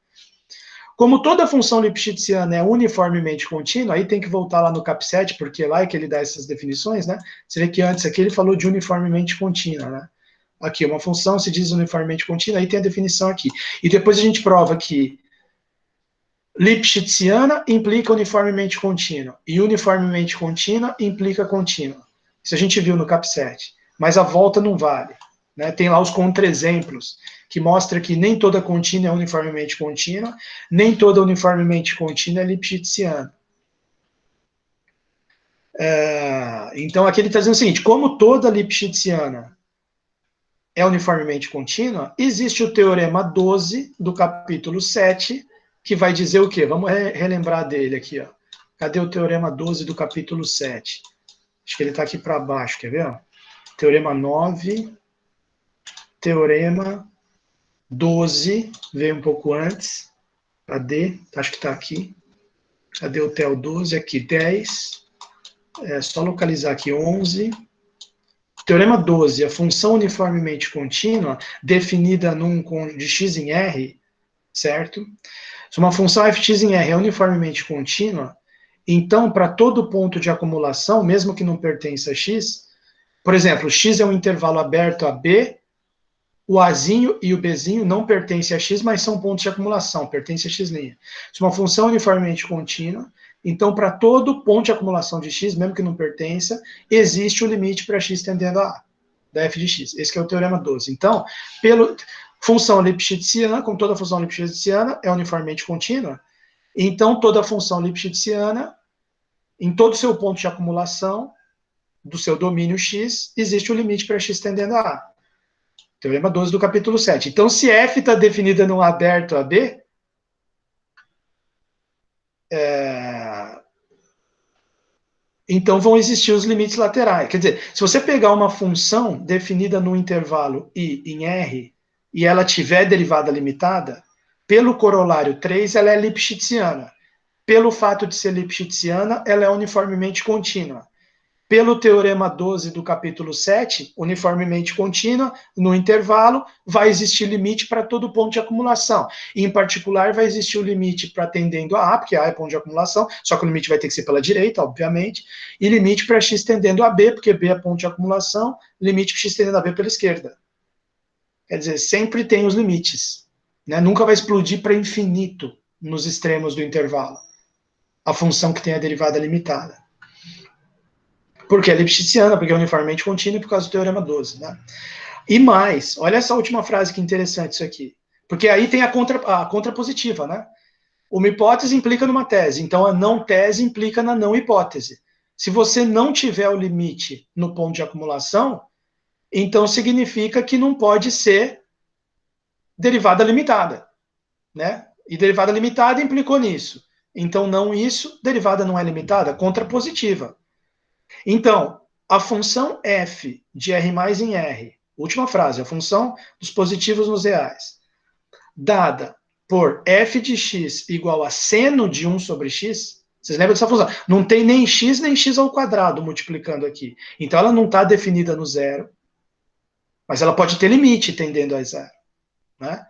Como toda função lipschitziana é uniformemente contínua, aí tem que voltar lá no cap 7, porque lá é que ele dá essas definições, né? Você vê que antes aqui ele falou de uniformemente contínua, né? Aqui, uma função se diz uniformemente contínua, aí tem a definição aqui. E depois a gente prova que lipschitziana implica uniformemente contínua, e uniformemente contínua implica contínua. Isso a gente viu no cap 7. Mas a volta não vale, né? Tem lá os contra-exemplos, que mostra que nem toda contínua é uniformemente contínua, nem toda uniformemente contínua é lipschitziana. Então aqui ele está dizendo o seguinte, como toda lipschitziana é uniformemente contínua, existe o teorema 12 do capítulo 7, que vai dizer o quê? Vamos relembrar dele aqui, ó. Cadê o teorema 12 do capítulo 7? Acho que ele está aqui para baixo, quer ver? Teorema 9, teorema 12, veio um pouco antes. Cadê? Acho que está aqui. Cadê o TEL 12? Aqui, 10. É só localizar aqui, 11. Teorema 12, a função uniformemente contínua, definida de x em R, certo? Se uma função fx em R é uniformemente contínua, então, para todo ponto de acumulação, mesmo que não pertença a x, por exemplo, x é um intervalo aberto a B, o Azinho e o Bzinho não pertencem a x, mas são pontos de acumulação, pertencem a x'. Se uma função uniformemente contínua, então, para todo ponto de acumulação de x, mesmo que não pertença, existe o limite para x tendendo a A, da f de x. Esse que é o teorema 12. Então, função lipschitziana, como toda função lipschitziana, é uniformemente contínua, então toda função lipschitziana, em todo o seu ponto de acumulação, do seu domínio x, existe o limite para x tendendo a A. Teorema 12 do capítulo 7. Então, se f está definida num aberto a B, então vão existir os limites laterais. Quer dizer, se você pegar uma função definida no intervalo I em R, e ela tiver derivada limitada, pelo corolário 3, ela é lipschitziana. Pelo fato de ser lipschitziana, ela é uniformemente contínua. Pelo teorema 12 do capítulo 7, uniformemente contínua, no intervalo, vai existir limite para todo ponto de acumulação. E, em particular, vai existir o limite para tendendo a A, porque A é ponto de acumulação, só que o limite vai ter que ser pela direita, obviamente, e limite para x tendendo a B, porque B é ponto de acumulação, limite para x tendendo a B pela esquerda. Quer dizer, sempre tem os limites, né? Nunca vai explodir para infinito nos extremos do intervalo, a função que tem a derivada limitada. Porque é lipschitziana, porque é uniformemente contínua por causa do teorema 12, né? E mais, olha essa última frase que interessante isso aqui. Porque aí tem a contrapositiva, né? Uma hipótese implica numa tese, então a não tese implica na não hipótese. Se você não tiver o limite no ponto de acumulação, então significa que não pode ser derivada limitada, né? E derivada limitada implicou nisso. Então, não isso, derivada não é limitada, contrapositiva. Então, a função f de r mais em r, última frase, a função dos positivos nos reais, dada por f de x igual a seno de 1 sobre x, vocês lembram dessa função? Não tem nem x ao quadrado multiplicando aqui. Então, ela não está definida no zero, mas ela pode ter limite tendendo a zero, né?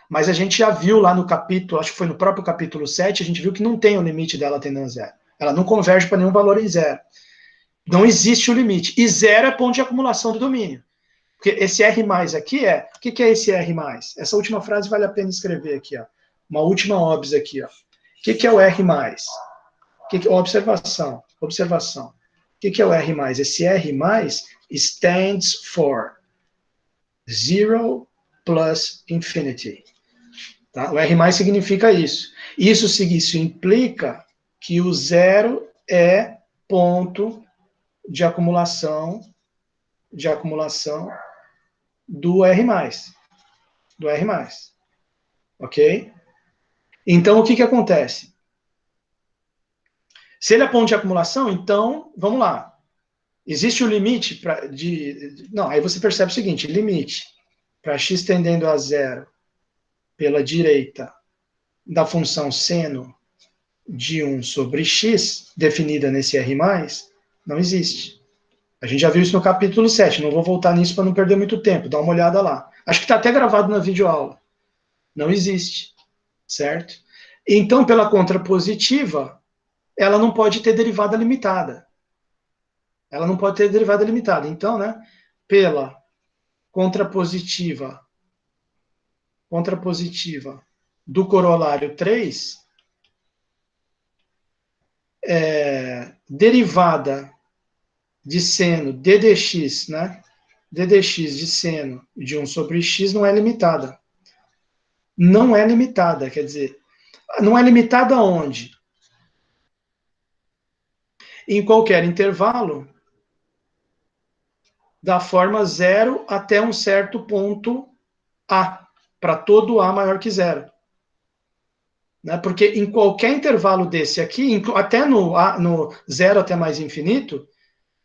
Mas a gente já viu lá no capítulo, acho que foi no próprio capítulo 7, a gente viu que não tem o limite dela tendendo a zero. Ela não converge para nenhum valor em zero. Não existe o limite. E zero é ponto de acumulação do domínio. Porque esse R mais aqui é... O que é esse R mais? Essa última frase vale a pena escrever aqui, ó. Uma última óbvio aqui, ó. O que é o R mais? Observação. O que é o R mais? Esse R mais stands for zero plus infinity. Tá? O R mais significa isso. Isso implica que o zero é ponto de acumulação do R+. Do R+. Ok? Então, o que acontece? Se ele é ponto de acumulação, então, vamos lá. Existe o limite Não, aí você percebe o seguinte, limite para x tendendo a zero pela direita da função seno de 1 sobre x, definida nesse R+, não existe. A gente já viu isso no capítulo 7, não vou voltar nisso para não perder muito tempo, dá uma olhada lá. Acho que está até gravado na videoaula. Não existe, certo? Então, pela contrapositiva, ela não pode ter derivada limitada. Ela não pode ter derivada limitada. Então, né, pela contrapositiva do corolário 3, derivada de seno ddx, né? ddx de seno de 1 sobre x não é limitada. Não é limitada, quer dizer, não é limitada aonde? Em qualquer intervalo da forma 0 até um certo ponto A, para todo A maior que 0. Né? Porque em qualquer intervalo desse aqui, até no 0 até mais infinito,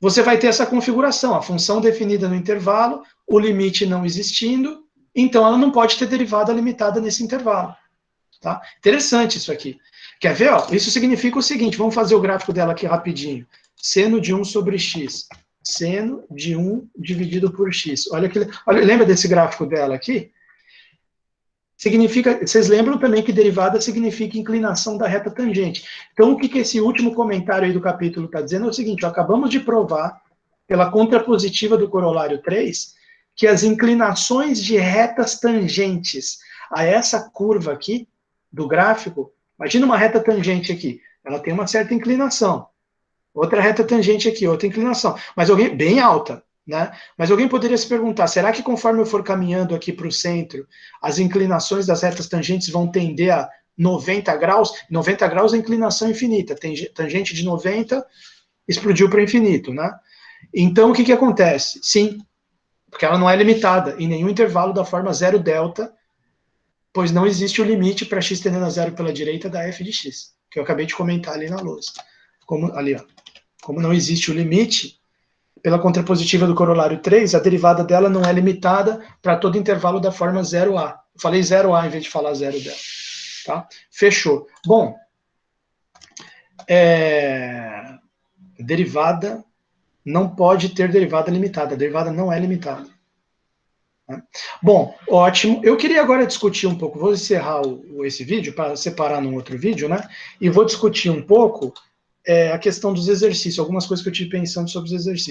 você vai ter essa configuração, a função definida no intervalo, o limite não existindo, então ela não pode ter derivada limitada nesse intervalo. Tá? Interessante isso aqui. Quer ver? Ó, isso significa o seguinte, vamos fazer o gráfico dela aqui rapidinho. Seno de 1 sobre x. Seno de 1 dividido por x. Olha, lembra desse gráfico dela aqui? Significa, vocês lembram também que derivada significa inclinação da reta tangente. Então, o que esse último comentário aí do capítulo está dizendo é o seguinte, ó, acabamos de provar, pela contrapositiva do corolário 3, que as inclinações de retas tangentes a essa curva aqui, do gráfico, imagina uma reta tangente aqui, ela tem uma certa inclinação. Outra reta tangente aqui, outra inclinação. Mas alguém, bem alta, né? Mas alguém poderia se perguntar, será que conforme eu for caminhando aqui para o centro, as inclinações das retas tangentes vão tender a 90 graus? 90 graus é inclinação infinita. Tangente de 90 explodiu para o infinito, né? Então, o que acontece? Sim, porque ela não é limitada em nenhum intervalo da forma 0 delta, pois não existe o limite para x tendendo a 0 pela direita da f de x, que eu acabei de comentar ali na lousa. Como não existe o limite, pela contrapositiva do corolário 3, a derivada dela não é limitada para todo intervalo da forma 0a. Eu falei 0a em vez de falar 0 dela. Tá? Fechou. Bom, derivada não pode ter derivada limitada. A derivada não é limitada. Tá? Bom, ótimo. Eu queria agora discutir um pouco, vou encerrar esse vídeo para separar num outro vídeo, né? E vou discutir um pouco a questão dos exercícios, algumas coisas que eu tive pensando sobre os exercícios.